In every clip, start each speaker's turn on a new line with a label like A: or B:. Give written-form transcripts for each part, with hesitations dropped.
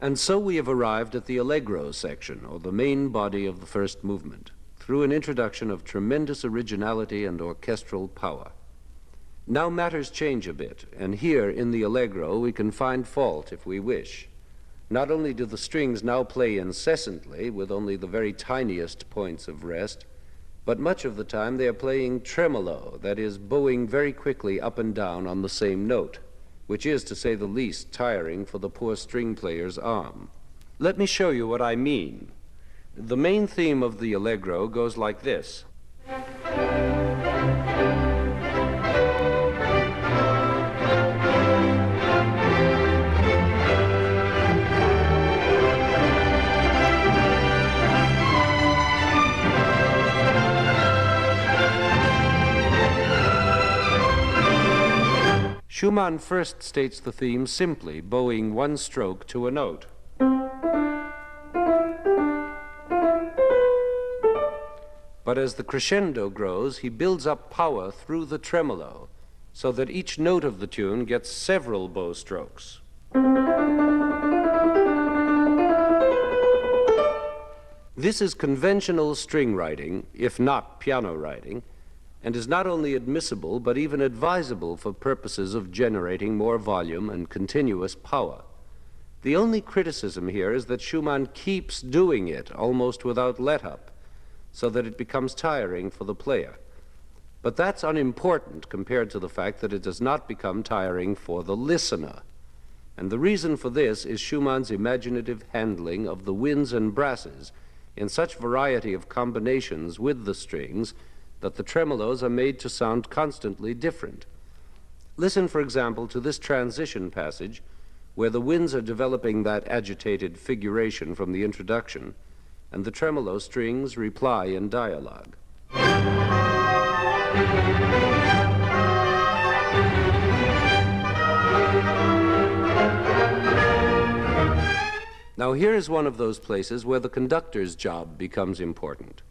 A: And so we have arrived at the Allegro section, or the main body of the first movement, through an introduction of tremendous originality and orchestral power. Now matters change a bit, and here in the Allegro we can find fault if we wish. Not only do the strings now play incessantly, with only the very tiniest points of rest, but much of the time they are playing tremolo, that is, bowing very quickly up and down on the same note, which is, to say the least, tiring for the poor string player's arm. Let me show you what I mean. The main theme of the Allegro goes like this. Schumann first states the theme simply, bowing one stroke to a note. But as the crescendo grows, he builds up power through the tremolo, so that each note of the tune gets several bow strokes. This is conventional string writing, if not piano writing, and is not only admissible but even advisable for purposes of generating more volume and continuous power. The only criticism here is that Schumann keeps doing it almost without let-up, so that it becomes tiring for the player. But that's unimportant compared to the fact that it does not become tiring for the listener. And the reason for this is Schumann's imaginative handling of the winds and brasses in such variety of combinations with the strings that the tremolos are made to sound constantly different. Listen, for example, to this transition passage where the winds are developing that agitated figuration from the introduction, and the tremolo strings reply in dialogue. Now here is one of those places where the conductor's job becomes important.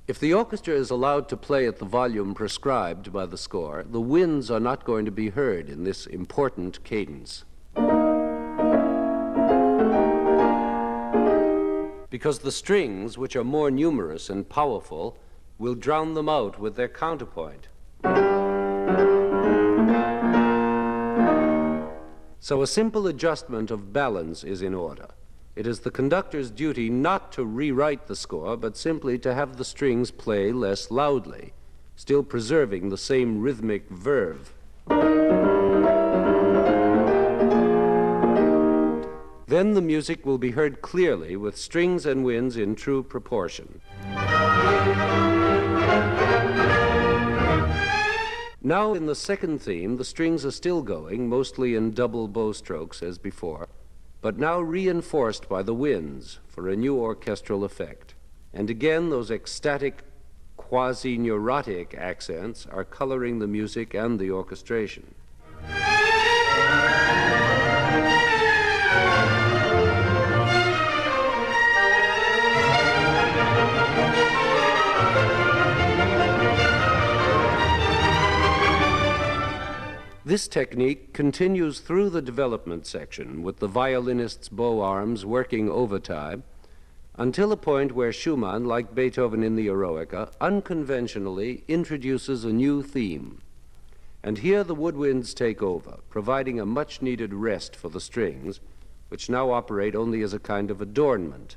A: If the orchestra is allowed to play at the volume prescribed by the score, the winds are not going to be heard in this important cadence. Because the strings, which are more numerous and powerful, will drown them out with their counterpoint. So a simple adjustment of balance is in order. It is the conductor's duty not to rewrite the score, but simply to have the strings play less loudly, still preserving the same rhythmic verve. Then the music will be heard clearly with strings and winds in true proportion. Now in the second theme, the strings are still going, mostly in double bow strokes as before, but now reinforced by the winds for a new orchestral effect. And again, those ecstatic, quasi-neurotic accents are coloring the music and the orchestration. This technique continues through the development section, with the violinist's bow arms working overtime, until a point where Schumann, like Beethoven in the Eroica, unconventionally introduces a new theme. And here the woodwinds take over, providing a much-needed rest for the strings, which now operate only as a kind of adornment.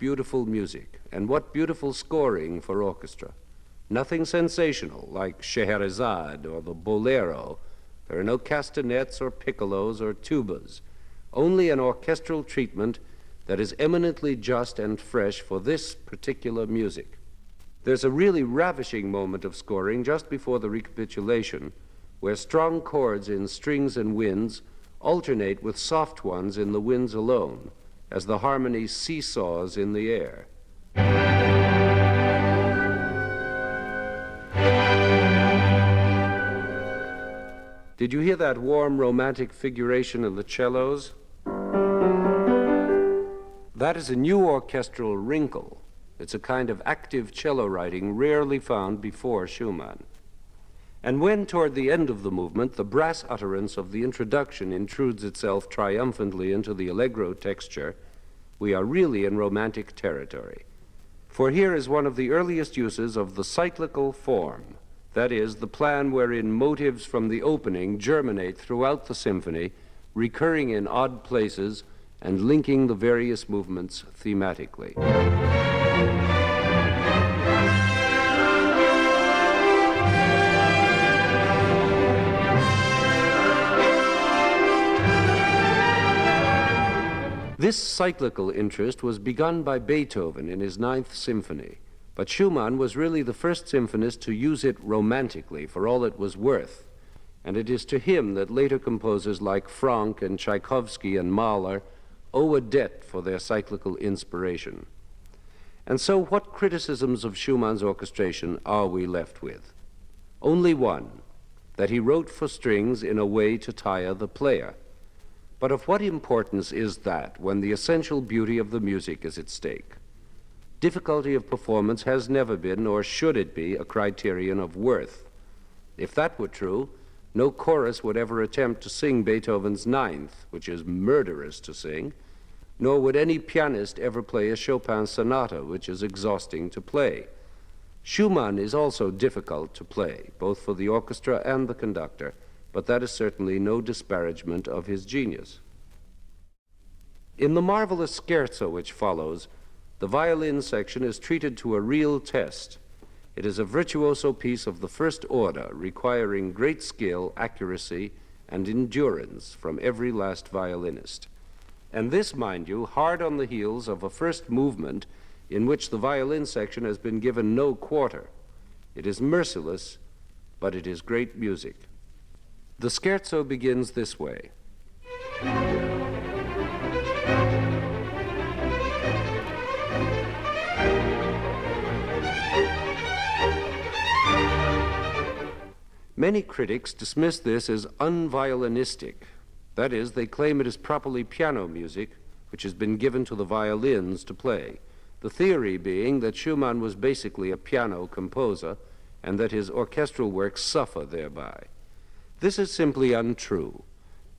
A: Beautiful music, and what beautiful scoring for orchestra. Nothing sensational like Scheherazade or the Bolero. There are no castanets or piccolos or tubas, only an orchestral treatment that is eminently just and fresh for this particular music. There's a really ravishing moment of scoring just before the recapitulation, where strong chords in strings and winds alternate with soft ones in the winds alone, as the harmony seesaws in the air. Did you hear that warm, romantic figuration in the cellos? That is a new orchestral wrinkle. It's a kind of active cello writing rarely found before Schumann. And when, toward the end of the movement, the brass utterance of the introduction intrudes itself triumphantly into the allegro texture, we are really in romantic territory. For here is one of the earliest uses of the cyclical form, that is, the plan wherein motives from the opening germinate throughout the symphony, recurring in odd places and linking the various movements thematically. This cyclical interest was begun by Beethoven in his Ninth Symphony, but Schumann was really the first symphonist to use it romantically for all it was worth, and it is to him that later composers like Franck and Tchaikovsky and Mahler owe a debt for their cyclical inspiration. And so what criticisms of Schumann's orchestration are we left with? Only one, that he wrote for strings in a way to tire the player. But of what importance is that when the essential beauty of the music is at stake? Difficulty of performance has never been, nor should it be, a criterion of worth. If that were true, no chorus would ever attempt to sing Beethoven's Ninth, which is murderous to sing, nor would any pianist ever play a Chopin sonata, which is exhausting to play. Schumann is also difficult to play, both for the orchestra and the conductor, but that is certainly no disparagement of his genius. In the marvelous scherzo which follows, the violin section is treated to a real test. It is a virtuoso piece of the first order, requiring great skill, accuracy, and endurance from every last violinist. And this, mind you, hard on the heels of a first movement in which the violin section has been given no quarter. It is merciless, but it is great music. The scherzo begins this way. Many critics dismiss this as unviolinistic. That is, they claim it is properly piano music, which has been given to the violins to play. The theory being that Schumann was basically a piano composer and that his orchestral works suffer thereby. This is simply untrue.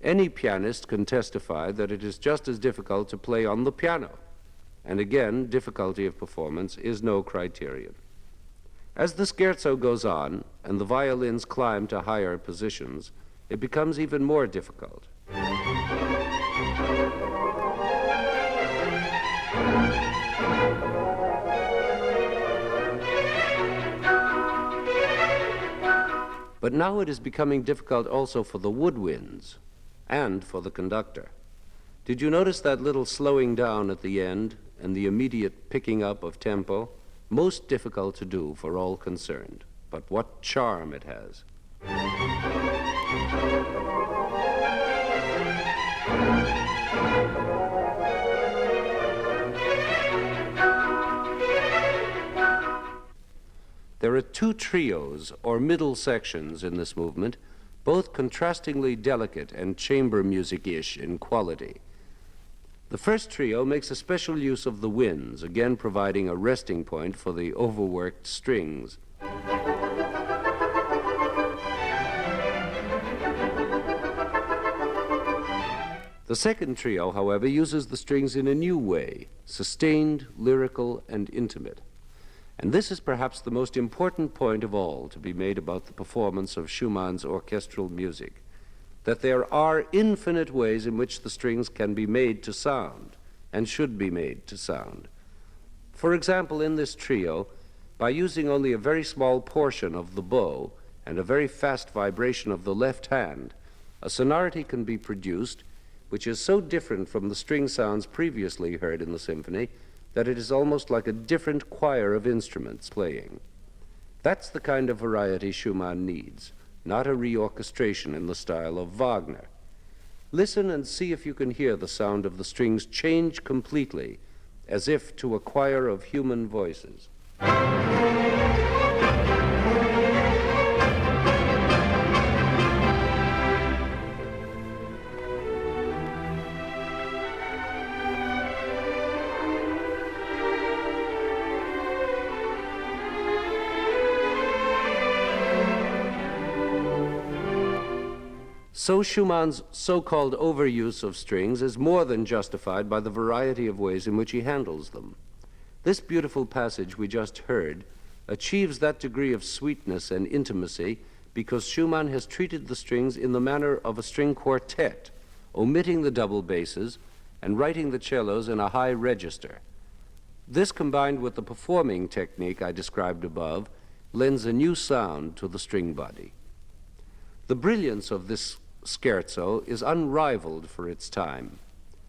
A: Any pianist can testify that it is just as difficult to play on the piano. And again, difficulty of performance is no criterion. As the scherzo goes on and the violins climb to higher positions, it becomes even more difficult. But now it is becoming difficult also for the woodwinds and for the conductor. Did you notice that little slowing down at the end and the immediate picking up of tempo? Most difficult to do for all concerned, but what charm it has. There are two trios, or middle sections, in this movement, both contrastingly delicate and chamber music-ish in quality. The first trio makes a special use of the winds, again providing a resting point for the overworked strings. The second trio, however, uses the strings in a new way, sustained, lyrical, and intimate. And this is perhaps the most important point of all to be made about the performance of Schumann's orchestral music, that there are infinite ways in which the strings can be made to sound, and should be made to sound. For example, in this trio, by using only a very small portion of the bow and a very fast vibration of the left hand, a sonority can be produced which is so different from the string sounds previously heard in the symphony that it is almost like a different choir of instruments playing. That's the kind of variety Schumann needs, not a reorchestration in the style of Wagner. Listen and see if you can hear the sound of the strings change completely, as if to a choir of human voices. So Schumann's so-called overuse of strings is more than justified by the variety of ways in which he handles them. This beautiful passage we just heard achieves that degree of sweetness and intimacy because Schumann has treated the strings in the manner of a string quartet, omitting the double basses and writing the cellos in a high register. This, combined with the performing technique I described above, lends a new sound to the string body. The brilliance of this scherzo is unrivaled for its time,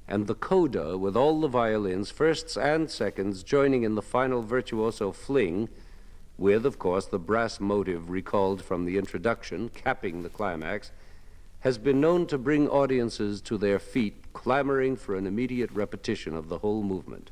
A: and the coda, with all the violins, firsts and seconds, joining in the final virtuoso fling, with, of course, the brass motive recalled from the introduction, capping the climax, has been known to bring audiences to their feet, clamoring for an immediate repetition of the whole movement.